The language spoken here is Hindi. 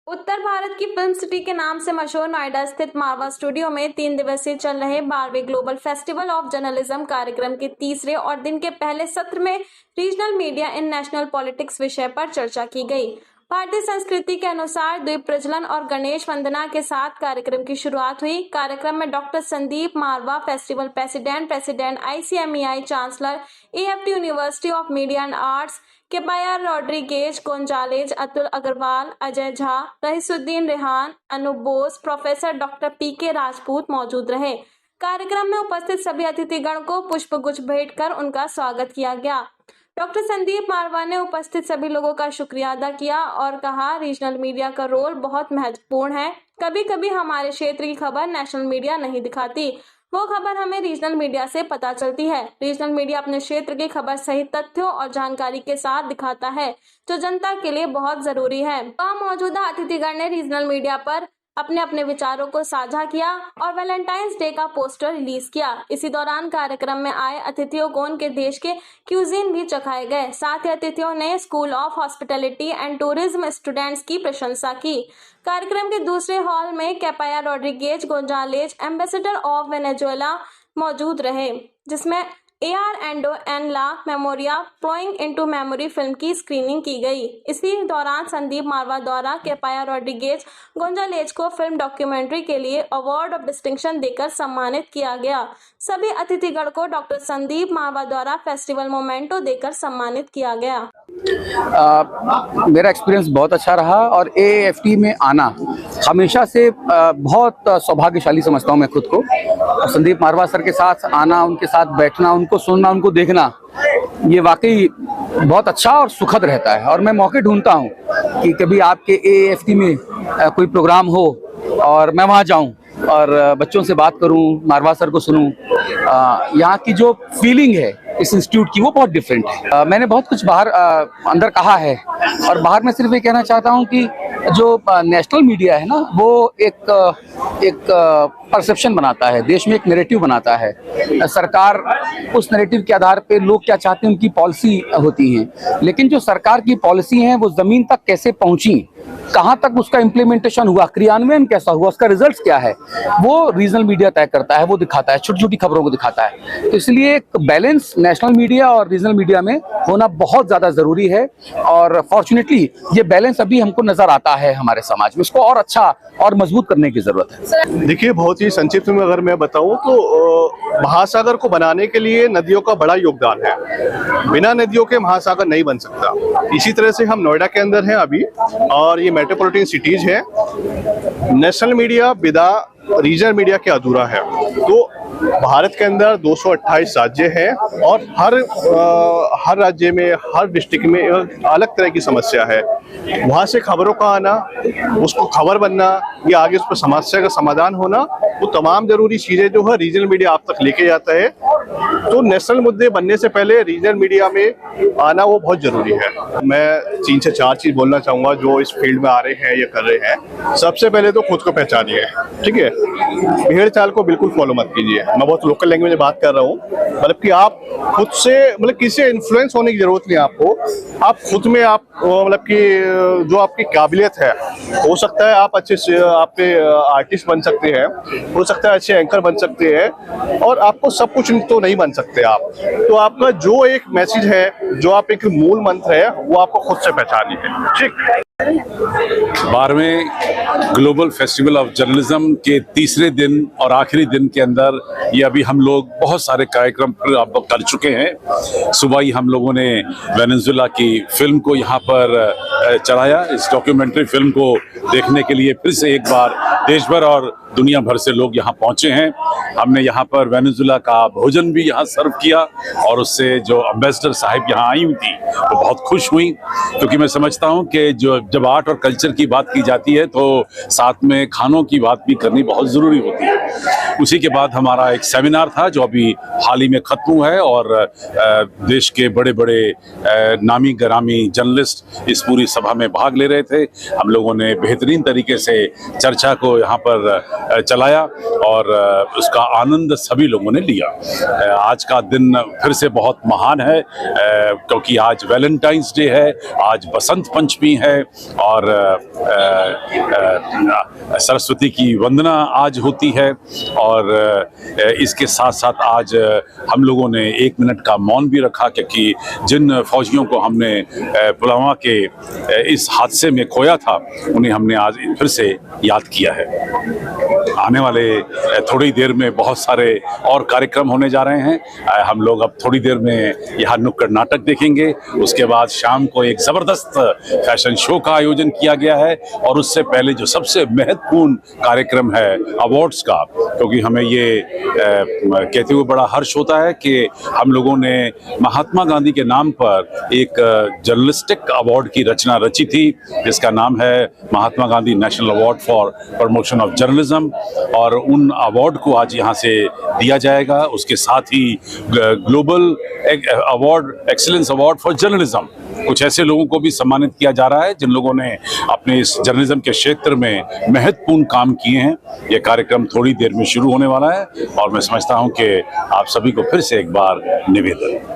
उत्तर भारत की फिल्म सिटी के नाम से मशहूर नोएडा स्थित मारवा स्टूडियो में 3 दिवसीय चल रहे 12वें ग्लोबल फेस्टिवल ऑफ जर्नलिज्म कार्यक्रम के तीसरे और दिन के पहले सत्र में रीजनल मीडिया इन नेशनल पॉलिटिक्स विषय पर चर्चा की गई। भारतीय संस्कृति के अनुसार द्वीप प्रज्वलन और गणेश वंदना के साथ कार्यक्रम की शुरुआत हुई। कार्यक्रम में doctor Sandeep Marwah, festival president ICMEI chancellor, AFT university of media and arts, Kepaya Rodriguez Gonzalez, Atul Agarwal, Ajay Jha, Rahisuddin Rehan, Anoop Bose, professor doctor PK Rajput मौजूद रहे। कार्यक्रम में उपस्थित सभी अतिथिगण को पुष्पगुच्छ भेंट कर उनका स्वागत किया गया। डॉक्टर संदीप मारवा ने उपस्थित सभी लोगों का शुक्रिया अदा किया और कहा, रीजनल मीडिया का रोल बहुत महत्वपूर्ण है। कभी कभी हमारे क्षेत्र की खबर नेशनल मीडिया नहीं दिखाती, वो खबर हमें रीजनल मीडिया से पता चलती है। रीजनल मीडिया अपने क्षेत्र की खबर सही तथ्यों और जानकारी के साथ दिखाता है, जो जनता के लिए बहुत जरूरी है। वहाँ मौजूदा अतिथिगण ने रीजनल मीडिया पर अपने अपने विचारों को साझा किया और वैलेंटाइंस डे का पोस्टर रिलीज किया। इसी दौरान कार्यक्रम में आए अतिथियों को उनके देश के क्यूजीन भी चखाए गए। साथ ही अतिथियों ने school of hospitality and tourism students की प्रशंसा की। कार्यक्रम के दूसरे हॉल में Kepaya Rodriguez Gonzalez, ambassador of Venezuela मौजूद रहे, जिसमें AR Ando en la memoria flowing into memory film की स्क्रीनिंग की गई। इसी दौरान संदीप मारवा द्वारा केपाया रॉड्रिगेज गोंजालेज को फिल्म डॉक्यूमेंट्री के लिए अवार्ड ऑफ डिस्टिंक्शन देकर सम्मानित किया गया। सभी अतिथिगण को डॉक्टर संदीप मारवा द्वारा फेस्टिवल मोमेंटो देकर सम्मानित किया गया। मेरा एक्सपीरियंस बहुत अच्छा रहा और AFT में आना हमेशा से बहुत सौभाग्यशाली समझता हूँ मैं खुद को। संदीप मारवा सर के साथ आना, उनके साथ बैठना, उनको सुनना, उनको देखना, ये वाकई बहुत अच्छा और सुखद रहता है। और मैं मौके ढूंढता हूँ कि कभी आपके AFT में कोई प्रोग्राम हो और मैं वहाँ जाऊँ और बच्चों से बात करूँ, मारवा सर को सुनूँ। यहाँ की जो फीलिंग है इस इंस्टीट्यूट की वो बहुत डिफरेंट है। मैंने बहुत कुछ बाहर अंदर कहा है और बाहर में सिर्फ ये कहना चाहता हूँ कि जो नेशनल मीडिया है ना, वो एक परसेप्शन बनाता है, देश में एक नैरेटिव बनाता है। सरकार उस नैरेटिव के आधार पे लोग क्या चाहते हैं उनकी पॉलिसी होती हैं, लेकिन जो सरकार की पॉलिसी है वो जमीन तक कैसे पहुंची, कहां तक उसका इम्प्लीमेंटेशन हुआ, क्रियान्वयन कैसा हुआ, उसका रिजल्ट क्या है, वो रीजनल मीडिया तय करता है, वो दिखाता है, छोटी छोटी खबरों को दिखाता है। तो इसलिए एक बैलेंस नेशनल मीडिया और रीजनल मीडिया में होना बहुत ज्यादा जरूरी है और फॉर्चुनेटली ये बैलेंस अभी हमको नजर आता है हमारे समाज में। इसको और अच्छा और मजबूत करने की जरूरत है। देखिए, बहुत ही संक्षिप्त में अगर मैं बताऊं तो महासागर को बनाने के लिए नदियों का बड़ा योगदान है। बिना नदियों के महासागर नहीं बन सकता। इसी तरह से हम नोएडा के अंदर हैं अभी और ये मेट्रोपॉलिटन सिटीज है। नेशनल मीडिया बिना रीजनल मीडिया के अधूरा है। तो भारत के अंदर 228 राज्य हैं और हर राज्य में, हर डिस्ट्रिक्ट में अलग तरह की समस्या है। वहाँ से खबरों का आना, उसको खबर बनना या आगे उस पर समस्या का समाधान होना, वो तमाम जरूरी चीजें जो है रीजनल मीडिया आप तक लेके जाता है। तो नेशनल मुद्दे बनने से पहले रीजनल मीडिया में आना वो बहुत जरूरी है। मैं 3 से 4 चीज बोलना चाहूंगा जो इस फील्ड में आ रहे हैं या कर रहे हैं। सबसे पहले तो खुद को पहचानिए, ठीक है। भेड़ चाल को बिल्कुल फॉलो मत कीजिए। मैं बहुत लोकल लैंग्वेज में बात कर रहा हूँ। मतलब कि आप खुद से, मतलब किसी से इन्फ्लुएंस होने की जरूरत नहीं आपको। आप खुद में आप मतलब कि जो आपकी काबिलियत है, हो सकता है आप अच्छे से आपके आर्टिस्ट बन सकते हैं, हो सकता है अच्छे एंकर बन सकते हैं, और आपको सब कुछ तो नहीं बन सकते आप। तो आपका जो एक मैसेज है, जो आप एक मूल मंत्र है, वो आपको खुद से पहचानी है, ठीक। 12वें ग्लोबल फेस्टिवल ऑफ जर्नलिज्म के तीसरे दिन और आखिरी दिन के अंदर ये अभी हम लोग बहुत सारे कार्यक्रम कर चुके हैं। सुबह ही हम लोगों ने वेनेजुएला की फिल्म को यहाँ पर चलाया। इस डॉक्यूमेंट्री फिल्म को देखने के लिए फिर से एक बार देश भर और दुनिया भर से लोग यहाँ पहुंचे हैं। हमने यहाँ पर वेनेजुएला का भोजन भी यहाँ सर्व किया और उससे जो एम्बेसडर साहिब यहाँ आई हुई थी वो बहुत खुश हुई, क्योंकि मैं समझता हूँ कि जब आर्ट और कल्चर की बात की जाती है तो साथ में खानों की बात भी करनी बहुत ज़रूरी होती है। उसी के बाद हमारा एक सेमिनार था जो अभी हाल ही में ख़त्म हुआ है और देश के बड़े बड़े नामी गरामी जर्नलिस्ट इस पूरी सभा में भाग ले रहे थे। हम लोगों ने बेहतरीन तरीके से चर्चा को यहाँ पर चलाया और उसका आनंद सभी लोगों ने लिया। आज का दिन फिर से बहुत महान है क्योंकि आज वैलेंटाइंस डे है, आज बसंत पंचमी है और सरस्वती की वंदना आज होती है और इसके साथ साथ आज हम लोगों ने 1 मिनट का मौन भी रखा क्योंकि जिन फौजियों को हमने पुलवामा के इस हादसे में खोया था उन्हें हमने आज फिर से याद किया है। आने वाले थोड़ी देर में बहुत सारे और कार्यक्रम होने जा रहे हैं। हम लोग अब थोड़ी देर में यहाँ नुक्कड़ नाटक देखेंगे, उसके बाद शाम को एक ज़बरदस्त फैशन शो का आयोजन किया गया है और उससे पहले जो सबसे महत्वपूर्ण कार्यक्रम है अवार्ड्स का, क्योंकि हमें ये कहते हुए बड़ा हर्ष होता है कि हम लोगों ने महात्मा गांधी के नाम पर एक जर्नलिस्टिक अवार्ड की रचना रची थी जिसका नाम है Mahatma Gandhi national award for promotion of journalism और उन अवार्ड को आज यहाँ से दिया जाएगा। उसके साथ ही global award excellence award for journalism कुछ ऐसे लोगों को भी सम्मानित किया जा रहा है जिन लोगों ने अपने इस जर्नलिज्म के क्षेत्र में महत्वपूर्ण काम किए हैं। यह कार्यक्रम थोड़ी देर में शुरू होने वाला है और मैं समझता हूं कि आप सभी को फिर से एक बार निवेदन